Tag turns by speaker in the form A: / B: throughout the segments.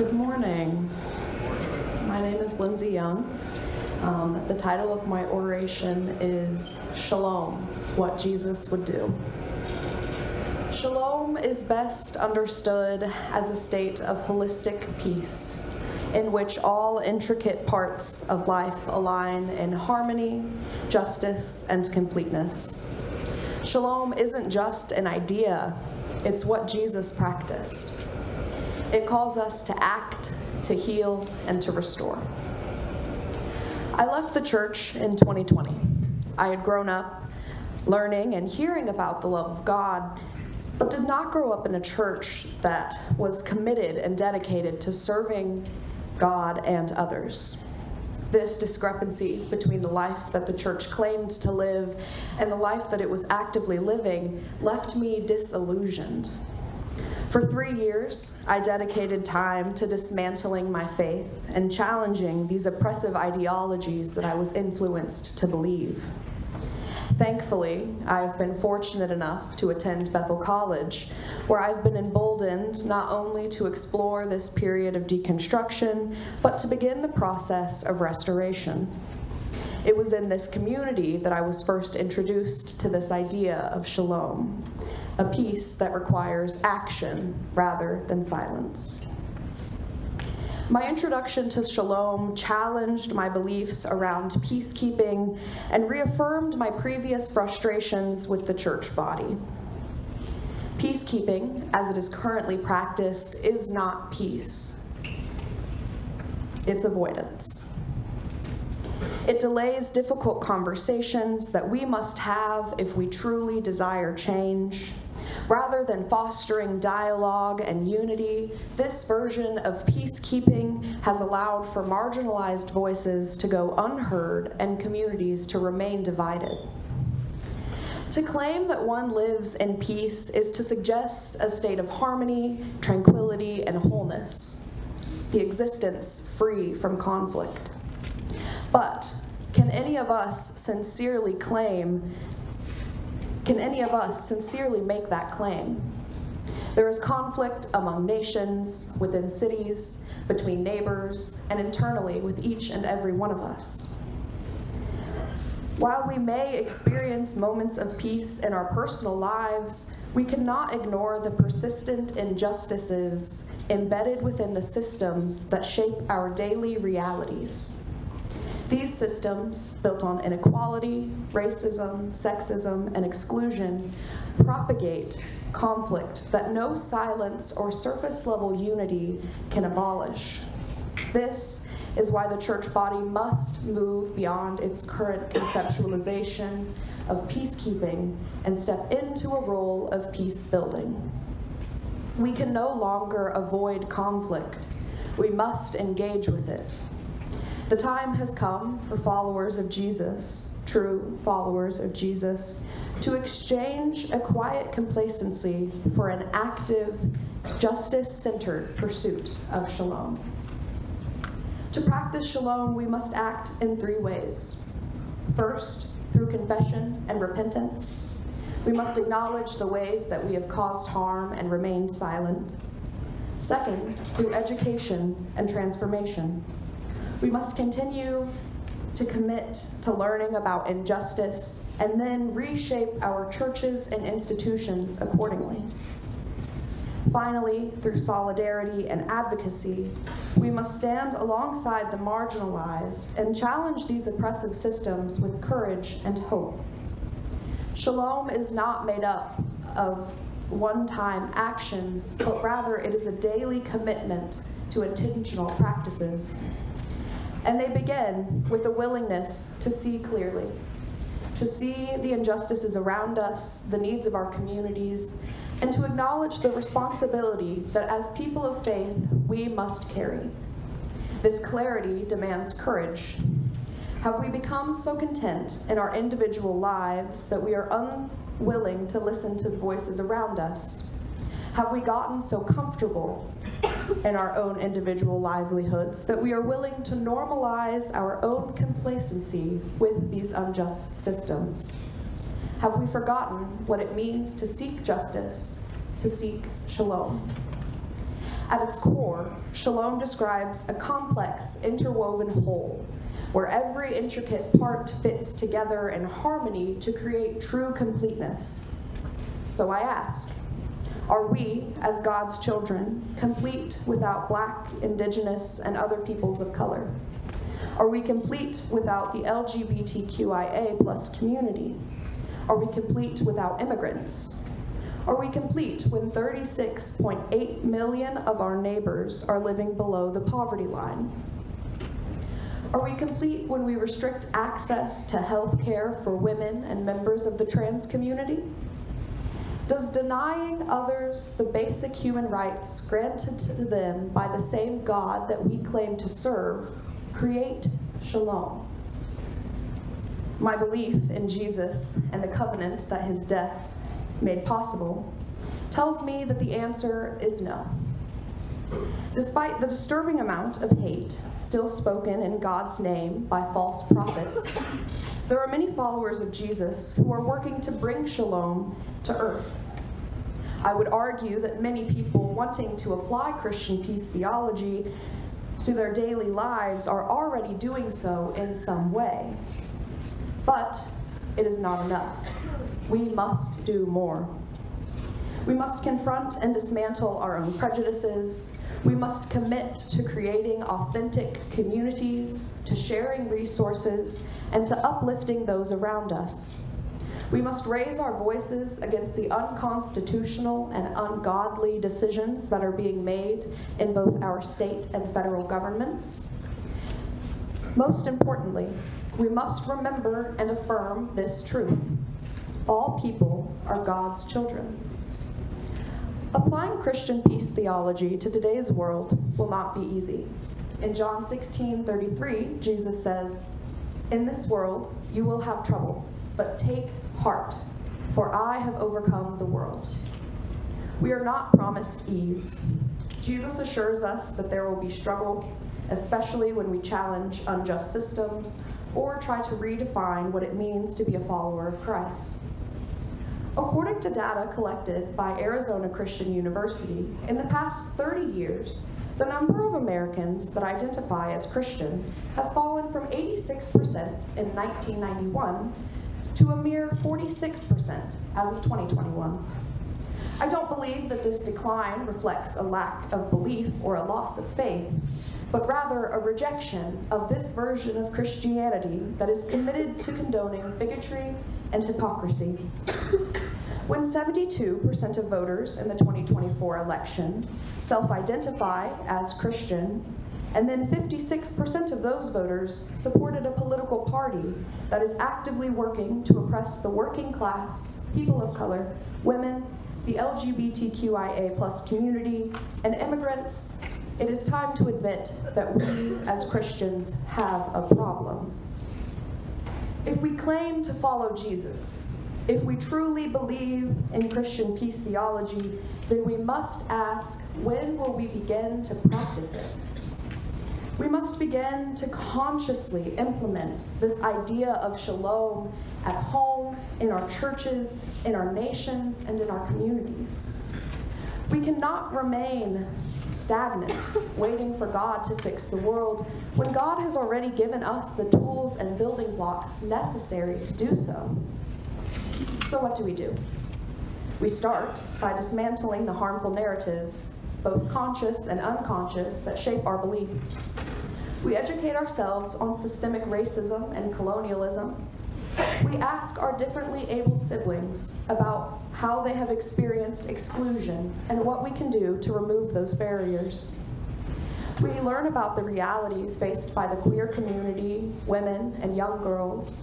A: Good morning. My name is Lynnzey Young. The title of my oration is Shalom, What Jesus Would Do. Shalom is best understood as a state of holistic peace, in which all intricate parts of life align in harmony, justice, and completeness. Shalom isn't just an idea, it's what Jesus practiced. It calls us to act, to heal, and to restore. I left the church in 2020. I had grown up learning and hearing about the love of God, but did not grow up in a church that was committed and dedicated to serving God and others. This discrepancy between the life that the church claimed to live and the life that it was actively living left me disillusioned. For 3 years, I dedicated time to dismantling my faith and challenging these oppressive ideologies that I was influenced to believe. Thankfully, I've been fortunate enough to attend Bethel College, where I've been emboldened not only to explore this period of deconstruction, but to begin the process of restoration. It was in this community that I was first introduced to this idea of shalom, a peace that requires action rather than silence. My introduction to Shalom challenged my beliefs around peacekeeping and reaffirmed my previous frustrations with the church body. Peacekeeping, as it is currently practiced, is not peace. It's avoidance. It delays difficult conversations that we must have if we truly desire change. Rather than fostering dialogue and unity, this version of peacekeeping has allowed for marginalized voices to go unheard and communities to remain divided. To claim that one lives in peace is to suggest a state of harmony, tranquility, and wholeness, the existence free from conflict. But can any of us sincerely make that claim? There is conflict among nations, within cities, between neighbors, and internally with each and every one of us. While we may experience moments of peace in our personal lives, we cannot ignore the persistent injustices embedded within the systems that shape our daily realities. These systems, built on inequality, racism, sexism, and exclusion, propagate conflict that no silence or surface-level unity can abolish. This is why the church body must move beyond its current conceptualization of peacekeeping and step into a role of peace building. We can no longer avoid conflict. We must engage with it. The time has come for followers of Jesus, true followers of Jesus, to exchange a quiet complacency for an active, justice-centered pursuit of shalom. To practice shalom, we must act in 3 ways. First, through confession and repentance. We must acknowledge the ways that we have caused harm and remained silent. Second, through education and transformation. We must continue to commit to learning about injustice and then reshape our churches and institutions accordingly. Finally, through solidarity and advocacy, we must stand alongside the marginalized and challenge these oppressive systems with courage and hope. Shalom is not made up of one-time actions, but rather it is a daily commitment to intentional practices. And they begin with a willingness to see clearly, to see the injustices around us, the needs of our communities, and to acknowledge the responsibility that as people of faith, we must carry. This clarity demands courage. Have we become so content in our individual lives that we are unwilling to listen to the voices around us? Have we gotten so comfortable in our own individual livelihoods that we are willing to normalize our own complacency with these unjust systems? Have we forgotten what it means to seek justice, to seek shalom? At its core, Shalom describes a complex, interwoven whole, where every intricate part fits together in harmony to create true completeness. So I ask, are we, as God's children, complete without Black, Indigenous, and other peoples of color? Are we complete without the LGBTQIA+ community? Are we complete without immigrants? Are we complete when 36.8 million of our neighbors are living below the poverty line? Are we complete when we restrict access to health care for women and members of the trans community? Does denying others the basic human rights granted to them by the same God that we claim to serve create shalom? My belief in Jesus and the covenant that his death made possible tells me that the answer is no. Despite the disturbing amount of hate still spoken in God's name by false prophets, there are many followers of Jesus who are working to bring shalom to earth. I would argue that many people wanting to apply Christian peace theology to their daily lives are already doing so in some way. But it is not enough. We must do more. We must confront and dismantle our own prejudices. We must commit to creating authentic communities, to sharing resources, and to uplifting those around us. We must raise our voices against the unconstitutional and ungodly decisions that are being made in both our state and federal governments. Most importantly, we must remember and affirm this truth. All people are God's children. Applying Christian peace theology to today's world will not be easy. In John 16:33, Jesus says, "In this world you will have trouble, but take heart, for I have overcome the world." We are not promised ease. Jesus assures us that there will be struggle, especially when we challenge unjust systems or try to redefine what it means to be a follower of Christ. According to data collected by Arizona Christian University, in the past 30 years, the number of Americans that identify as Christian has fallen from 86% in 1991 to a mere 46% as of 2021. I don't believe that this decline reflects a lack of belief or a loss of faith, but rather a rejection of this version of Christianity that is committed to condoning bigotry and hypocrisy. When 72% of voters in the 2024 election self-identify as Christian, and then 56% of those voters supported a political party that is actively working to oppress the working class, people of color, women, the LGBTQIA+ community, and immigrants, it is time to admit that we as Christians have a problem. If we claim to follow Jesus, if we truly believe in Christian peace theology, then we must ask, when will we begin to practice it? We must begin to consciously implement this idea of shalom at home, in our churches, in our nations, and in our communities. We cannot remain stagnant, waiting for God to fix the world, when God has already given us the tools and building blocks necessary to do so. So what do? We start by dismantling the harmful narratives, both conscious and unconscious, that shape our beliefs. We educate ourselves on systemic racism and colonialism. We ask our differently abled siblings about how they have experienced exclusion and what we can do to remove those barriers. We learn about the realities faced by the queer community, women, and young girls.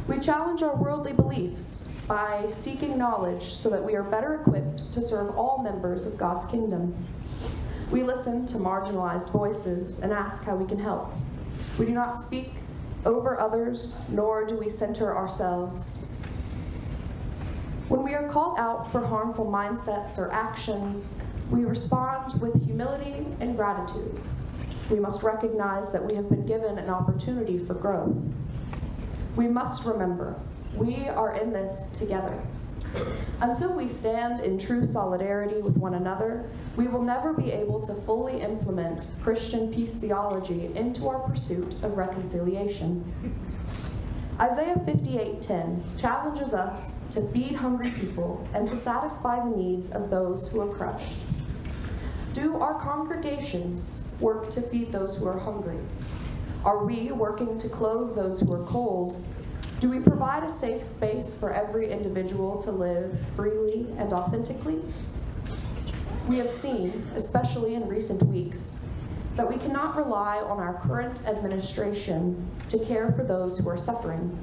A: We challenge our worldly beliefs by seeking knowledge so that we are better equipped to serve all members of God's kingdom. We listen to marginalized voices and ask how we can help. We do not speak over others, nor do we center ourselves. When we are called out for harmful mindsets or actions, we respond with humility and gratitude. We must recognize that we have been given an opportunity for growth. We must remember, we are in this together. Until we stand in true solidarity with one another, we will never be able to fully implement Christian peace theology into our pursuit of reconciliation. Isaiah 58:10 challenges us to feed hungry people and to satisfy the needs of those who are crushed. Do our congregations work to feed those who are hungry? Are we working to clothe those who are cold? Do we provide a safe space for every individual to live freely and authentically? We have seen, especially in recent weeks, that we cannot rely on our current administration to care for those who are suffering.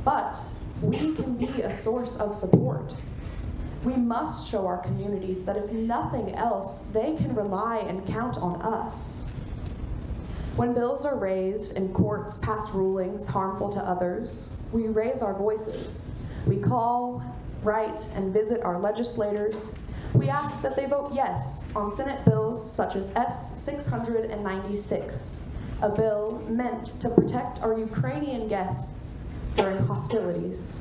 A: But we can be a source of support. We must show our communities that if nothing else, they can rely and count on us. When bills are raised and courts pass rulings harmful to others, we raise our voices. We call, write, and visit our legislators. We ask that they vote yes on Senate bills such as S-696, a bill meant to protect our Ukrainian guests during hostilities.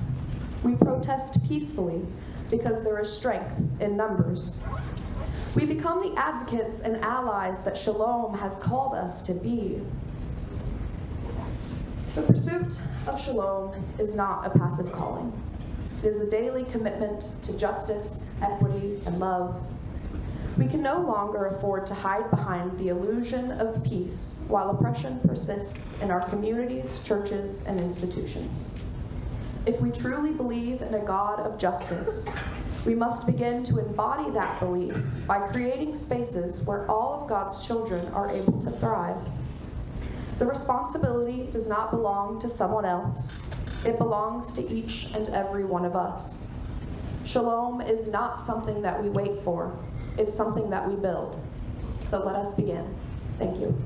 A: We protest peacefully because there is strength in numbers. We become the advocates and allies that Shalom has called us to be. The pursuit of Shalom is not a passive calling. It is a daily commitment to justice, equity, and love. We can no longer afford to hide behind the illusion of peace while oppression persists in our communities, churches, and institutions. If we truly believe in a God of justice, we must begin to embody that belief by creating spaces where all of God's children are able to thrive. The responsibility does not belong to someone else. It belongs to each and every one of us. Shalom is not something that we wait for. It's something that we build. So let us begin. Thank you.